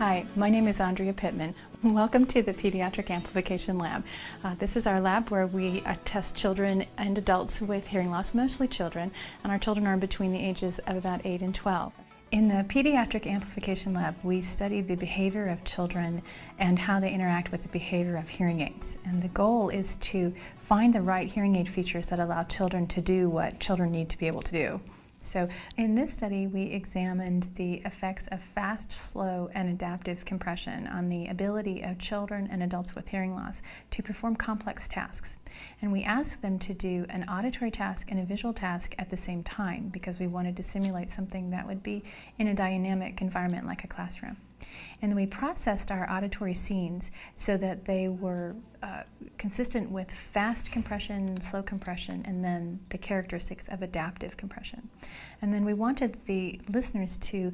Hi, my name is Andrea Pittman. Welcome to the Pediatric Amplification Lab. This is our lab where we test children and adults with hearing loss, mostly children, and our children are between the ages of about 8 and 12. In the Pediatric Amplification Lab, we study the behavior of children and how they interact with the behavior of hearing aids. And the goal is to find the right hearing aid features that allow children to do what children need to be able to do. So in this study, we examined the effects of fast, slow, and adaptive compression on the ability of children and adults with hearing loss to perform complex tasks. And we asked them to do an auditory task and a visual task at the same time because we wanted to simulate something that would be in a dynamic environment like a classroom. And then we processed our auditory scenes so that they were consistent with fast compression, slow compression, and then the characteristics of adaptive compression. And then we wanted the listeners to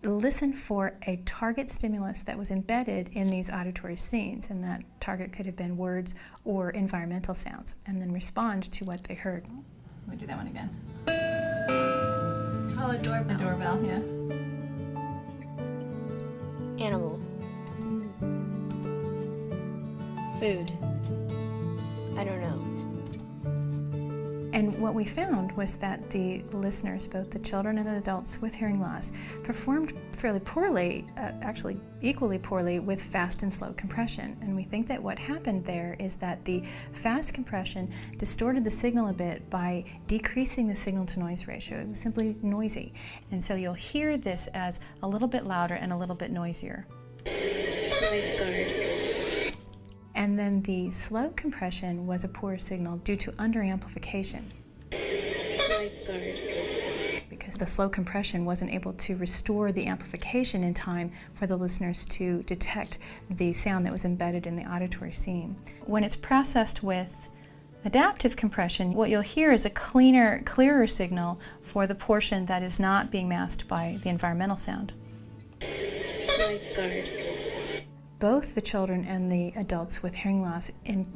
listen for a target stimulus that was embedded in these auditory scenes, and that target could have been words or environmental sounds, and then respond to what they heard. We'll do that one again. Oh, a doorbell. A doorbell, yeah. Animal. Food. I don't know. And what we found was that the listeners, both the children and the adults with hearing loss, performed fairly poorly, actually equally poorly, with fast and slow compression. And we think that what happened there is that the fast compression distorted the signal a bit by decreasing the signal-to-noise ratio. It was simply noisy. And so you'll hear this as a little bit louder and a little bit noisier. Wijst guard. And then the slow compression was a poor signal due to underamplification. Wijst guard. Because the slow compression wasn't able to restore the amplification in time for the listeners to detect the sound that was embedded in the auditory scene. When it's processed with adaptive compression, what you'll hear is a clearer signal for the portion that is not being masked by the environmental sound. Wijst guard. Both the children and the adults with hearing loss,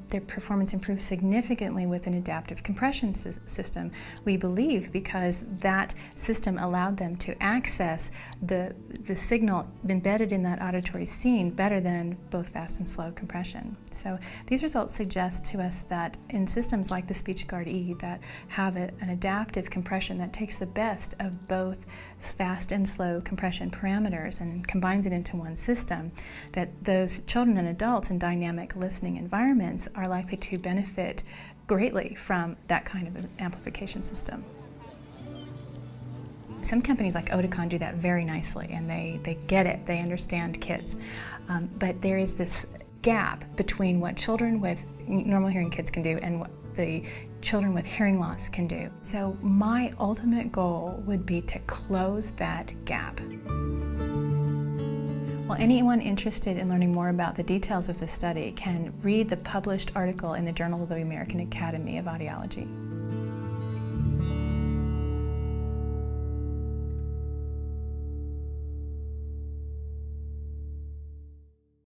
their performance improved significantly with an adaptive compression system, we believe, because that system allowed them to access the signal embedded in that auditory scene better than both fast and slow compression. So these results suggest to us that in systems like the Speech Guard E that have an adaptive compression that takes the best of both fast and slow compression parameters and combines it into one system, that those children and adults in dynamic listening environments are likely to benefit greatly from that kind of an amplification system. Some companies like Oticon do that very nicely, and they get it, they understand kids. But there is this gap between what children with normal hearing kids can do and what the children with hearing loss can do. So my ultimate goal would be to close that gap. Well, anyone interested in learning more about the details of this study can read the published article in the Journal of the American Academy of Audiology.